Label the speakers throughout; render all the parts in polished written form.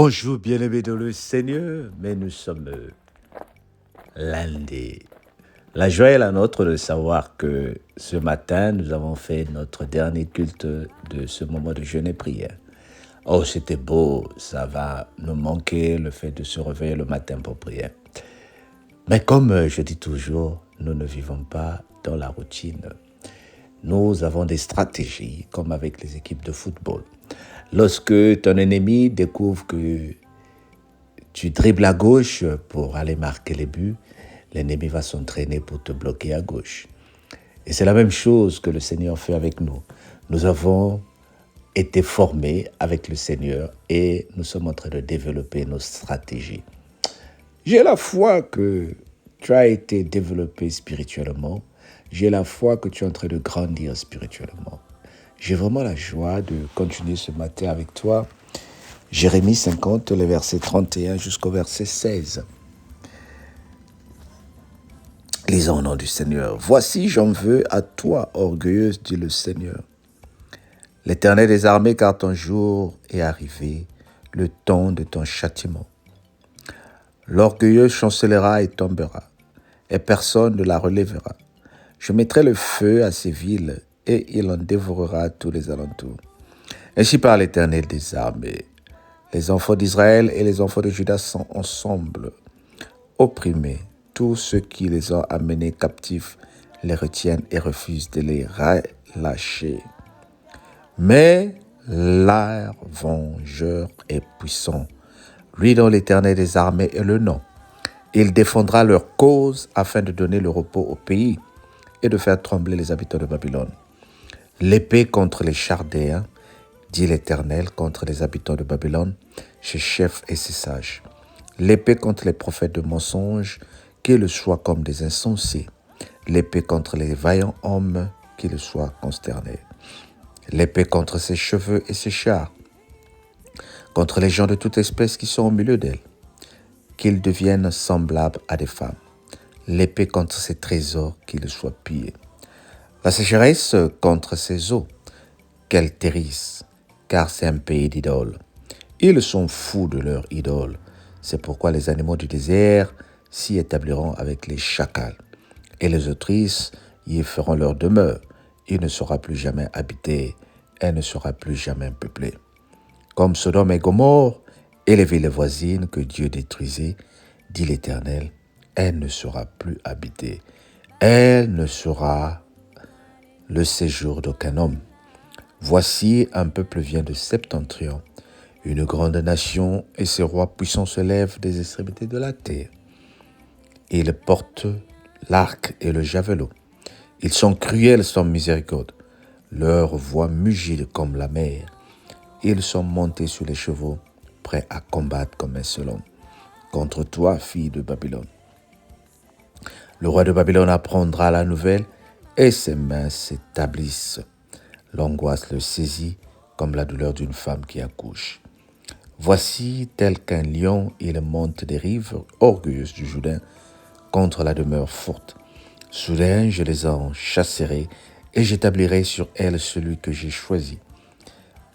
Speaker 1: Bonjour bien-aimés dans le Seigneur, mais nous sommes lundi. La joie est la nôtre de savoir que ce matin, nous avons fait notre dernier culte de ce moment de jeûne et prière. Oh, c'était beau, ça va nous manquer le fait de se réveiller le matin pour prier. Mais comme je dis toujours, nous ne vivons pas dans la routine. Nous avons des stratégies, comme avec les équipes de football. Lorsque ton ennemi découvre que tu dribbles à gauche pour aller marquer les buts, l'ennemi va s'entraîner pour te bloquer à gauche. Et c'est la même chose que le Seigneur fait avec nous. Nous avons été formés avec le Seigneur et nous sommes en train de développer nos stratégies. J'ai la foi que tu as été développé spirituellement. J'ai la foi que tu es en train de grandir spirituellement. J'ai vraiment la joie de continuer ce matin avec toi. Jérémie 50, le verset 31 jusqu'au verset 16. Lisons au nom du Seigneur. Voici, j'en veux à toi, orgueilleuse, dit le Seigneur. L'Éternel des armées, car ton jour est arrivé, le temps de ton châtiment. L'orgueilleux chancellera et tombera, et personne ne la relèvera. Je mettrai le feu à ces villes, et il en dévorera tous les alentours. Ainsi parle l'Éternel des armées. Les enfants d'Israël et les enfants de Juda sont ensemble, opprimés. Tous ceux qui les ont amenés captifs les retiennent et refusent de les relâcher. Mais leur vengeur est puissant. Lui dont l'Éternel des armées est le nom. Il défendra leur cause afin de donner le repos au pays et de faire trembler les habitants de Babylone. L'épée contre les Chaldéens, dit l'Éternel, contre les habitants de Babylone, ses chefs et ses sages. L'épée contre les prophètes de mensonges, qu'ils soient comme des insensés. L'épée contre les vaillants hommes, qu'ils soient consternés. L'épée contre ses cheveux et ses chars, contre les gens de toute espèce qui sont au milieu d'elle, qu'ils deviennent semblables à des femmes. L'épée contre ses trésors, qu'ils soient pillés. La sécheresse contre ses eaux, qu'elle térisse, car c'est un pays d'idoles. Ils sont fous de leur idole. C'est pourquoi les animaux du désert s'y établiront avec les chacals. Et les autrices y feront leur demeure. Il ne sera plus jamais habité. Elle ne sera plus jamais peuplée. Comme Sodome et Gomorrhe et les villes voisines que Dieu détruisait, dit l'Éternel, elle ne sera plus habitée. Elle ne sera le séjour d'aucun homme. Voici, un peuple vient de septentrion, une grande nation, et ses rois puissants se lèvent des extrémités de la terre. Ils portent l'arc et le javelot. Ils sont cruels sans miséricorde. Leur voix mugit comme la mer. Ils sont montés sur les chevaux, prêts à combattre comme un seul homme. Contre toi, fille de Babylone. Le roi de Babylone apprendra la nouvelle, et ses mains s'établissent. L'angoisse le saisit comme la douleur d'une femme qui accouche. Voici, tel qu'un lion, il monte des rives orgueilleuses du Jourdain contre la demeure forte. Soudain, je les en chasserai et j'établirai sur elles celui que j'ai choisi.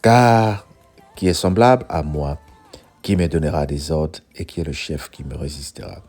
Speaker 1: Car qui est semblable à moi, qui me donnera des ordres et qui est le chef qui me résistera.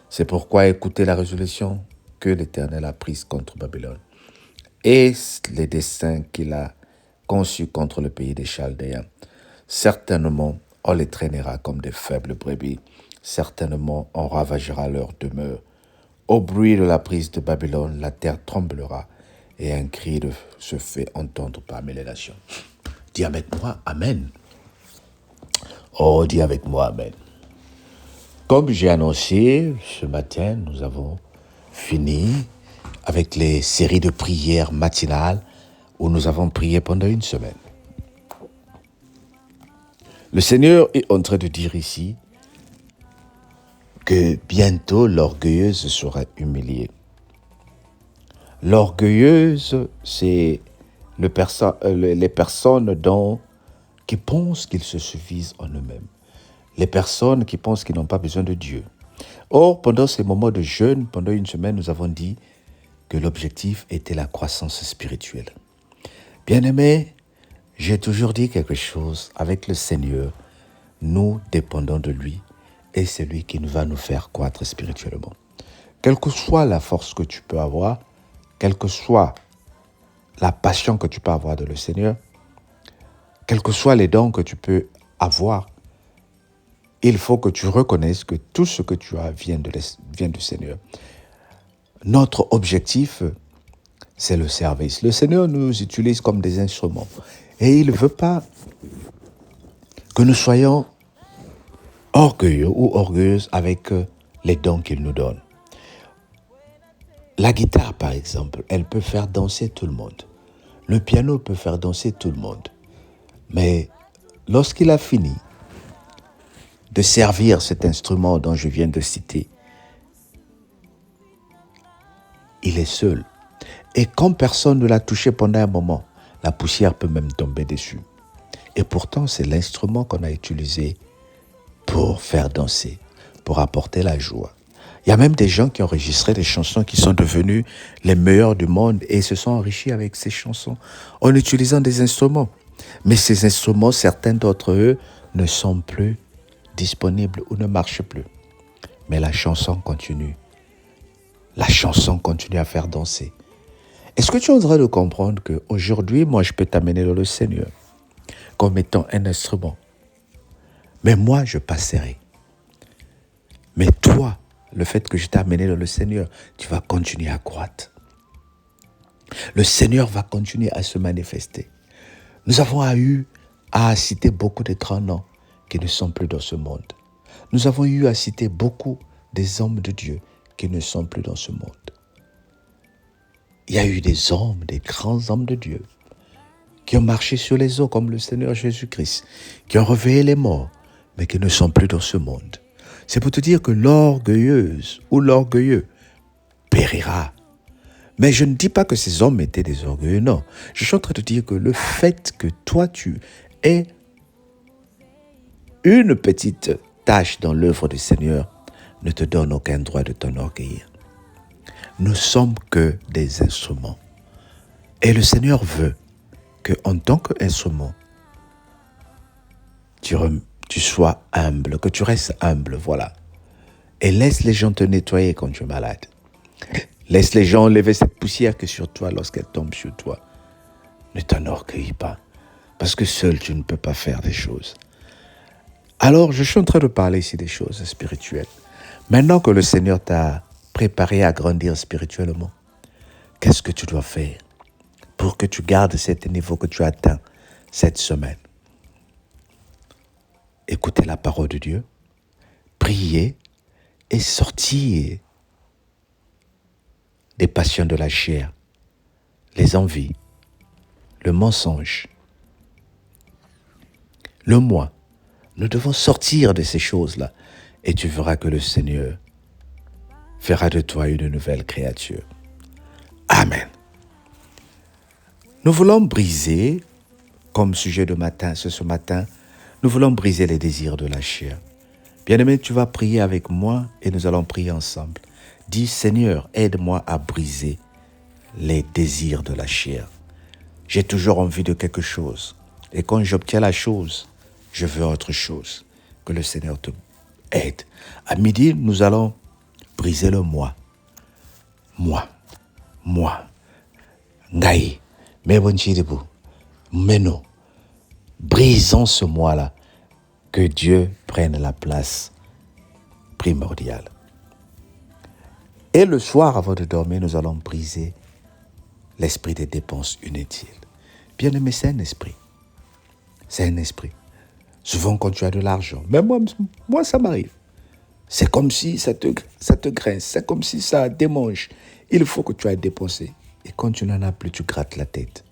Speaker 1: C'est pourquoi écoutez la résolution que l'Éternel a prise contre Babylone et les desseins qu'il a conçus contre le pays des Chaldéens. Certainement, on les traînera comme des faibles brebis. Certainement, on ravagera leur demeure. Au bruit de la prise de Babylone, la terre tremblera et un cri se fait entendre parmi les nations. Dis avec moi, Amen. Oh, dis avec moi, Amen. Comme j'ai annoncé, ce matin, nous avons fini avec les séries de prières matinales où nous avons prié pendant une semaine. Le Seigneur est en train de dire ici que bientôt l'orgueilleuse sera humiliée. L'orgueilleuse, c'est les personnes qui pensent qu'ils se suffisent en eux-mêmes. Les personnes qui pensent qu'ils n'ont pas besoin de Dieu. Or, pendant ces moments de jeûne, pendant une semaine, nous avons dit que l'objectif était la croissance spirituelle. Bien-aimés, j'ai toujours dit quelque chose avec le Seigneur. nous dépendons de lui et c'est lui qui va nous faire croître spirituellement. Quelle que soit la force que tu peux avoir, quelle que soit la passion que tu peux avoir de le Seigneur, quels que soient les dons que tu peux avoir, il faut que tu reconnaisses que tout ce que tu as vient du Seigneur. Notre objectif, c'est le service. Le Seigneur nous utilise comme des instruments. Et il ne veut pas que nous soyons orgueilleux ou orgueilleuses avec les dons qu'il nous donne. La guitare, par exemple, elle peut faire danser tout le monde. Le piano peut faire danser tout le monde. Mais lorsqu'il a fini de servir cet instrument dont je viens de citer, il est seul. Et quand personne ne l'a touché pendant un moment, la poussière peut même tomber dessus. Et pourtant, c'est l'instrument qu'on a utilisé pour faire danser, pour apporter la joie. Il y a même des gens qui ont enregistré des chansons qui sont devenues les meilleures du monde et se sont enrichis avec ces chansons en utilisant des instruments. Mais ces instruments, certains d'entre eux, ne sont plus disponibles ou ne marchent plus. Mais la chanson continue. La chanson continue à faire danser. Est-ce que tu es en train de comprendre qu'aujourd'hui, moi, je peux t'amener dans le Seigneur comme étant un instrument? Mais moi, je passerai. Mais toi, le fait que je t'ai amené dans le Seigneur, tu vas continuer à croître. Le Seigneur va continuer à se manifester. Nous avons eu à citer beaucoup de grands noms qui ne sont plus dans ce monde. Nous avons eu à citer beaucoup des hommes de Dieu qui ne sont plus dans ce monde. Il y a eu des hommes, des grands hommes de Dieu, qui ont marché sur les eaux comme le Seigneur Jésus-Christ, qui ont réveillé les morts, mais qui ne sont plus dans ce monde. C'est pour te dire que l'orgueilleuse ou l'orgueilleux périra. Mais je ne dis pas que ces hommes étaient des orgueilleux, non. Je suis en train de dire que le fait que toi, tu aies une petite tâche dans l'œuvre du Seigneur ne te donne aucun droit de t'enorgueillir. Nous sommes que des instruments. Et le Seigneur veut qu'en tant qu'instrument, tu sois humble, que tu restes humble, voilà. Et laisse les gens te nettoyer quand tu es malade. Laisse les gens enlever cette poussière qui est sur toi lorsqu'elle tombe sur toi. Ne t'enorgueillis pas, parce que seul tu ne peux pas faire des choses. Alors, je suis en train de parler ici des choses spirituelles. Maintenant que le Seigneur t'a préparé à grandir spirituellement, qu'est-ce que tu dois faire pour que tu gardes cet niveau que tu as atteint cette semaine? Écoutez la parole de Dieu, prier et sortir des passions de la chair, les envies, le mensonge, le moi. Nous devons sortir de ces choses-là et tu verras que le Seigneur fera de toi une nouvelle créature. Amen. Nous voulons briser, comme sujet de matin, ce matin, nous voulons briser les désirs de la chair. Bien-aimé, tu vas prier avec moi et nous allons prier ensemble. Dis, Seigneur, aide-moi à briser les désirs de la chair. J'ai toujours envie de quelque chose. Et quand j'obtiens la chose, je veux autre chose. Que le Seigneur te aide. À midi, nous allons briser le moi. Moi. Ngaï. Mebonchiribu. Meno. Brisons ce moi-là. Que Dieu prenne la place primordiale. Et le soir, avant de dormir, nous allons briser l'esprit des dépenses inutiles. Bien-aimé, c'est un esprit. C'est un esprit. Souvent, quand tu as de l'argent, même moi ça m'arrive. C'est comme si ça te grince, c'est comme si ça démange. Il faut que tu aies dépensé. Et quand tu n'en as plus, tu grattes la tête.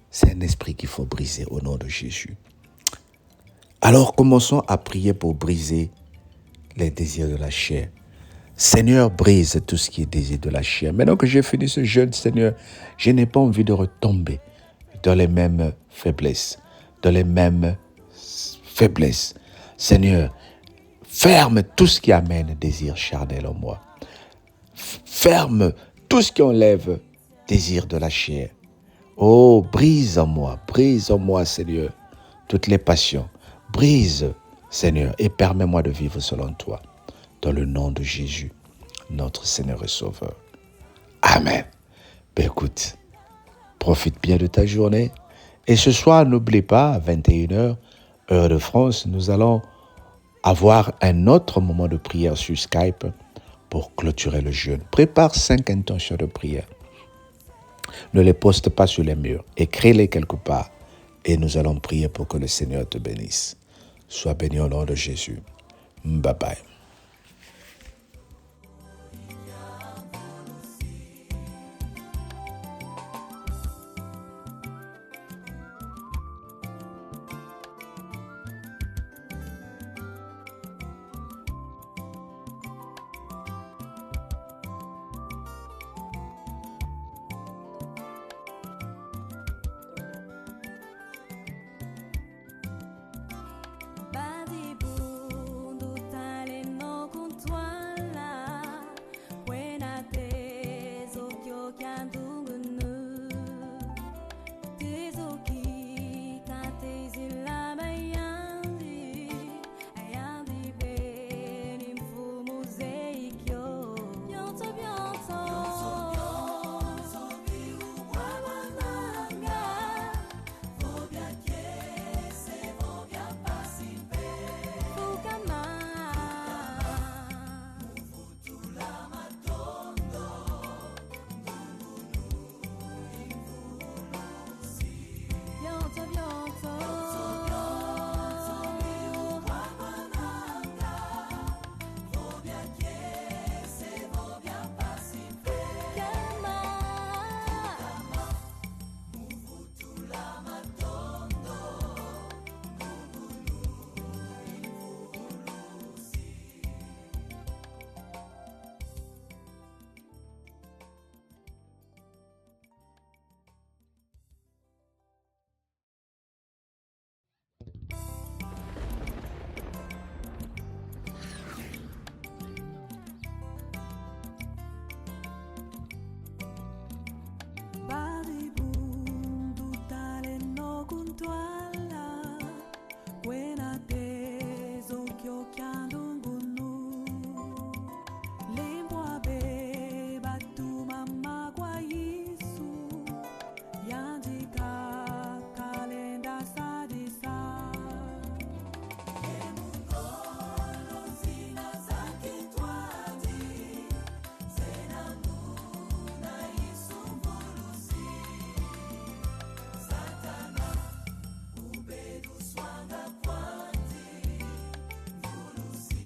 Speaker 1: C'est un esprit qu'il faut briser au nom de Jésus. Alors, commençons à prier pour briser les désirs de la chair. Seigneur, brise tout ce qui est désir de la chair. Maintenant que j'ai fini ce jeûne, Seigneur, je n'ai pas envie de retomber dans les mêmes faiblesses, Seigneur, ferme tout ce qui amène désir charnel en moi. Ferme tout ce qui enlève désir de la chair. Oh, brise en moi, Seigneur, toutes les passions. Brise Seigneur, et permets-moi de vivre selon toi, dans le nom de Jésus, notre Seigneur et Sauveur. Amen. Écoute, profite bien de ta journée. Et ce soir, n'oublie pas, à 21h, heure de France, nous allons avoir un autre moment de prière sur Skype pour clôturer le jeûne. Prépare 5 intentions de prière. Ne les poste pas sur les murs. Écris-les quelque part. Et nous allons prier pour que le Seigneur te bénisse. Sois béni au nom de Jésus. Bye bye.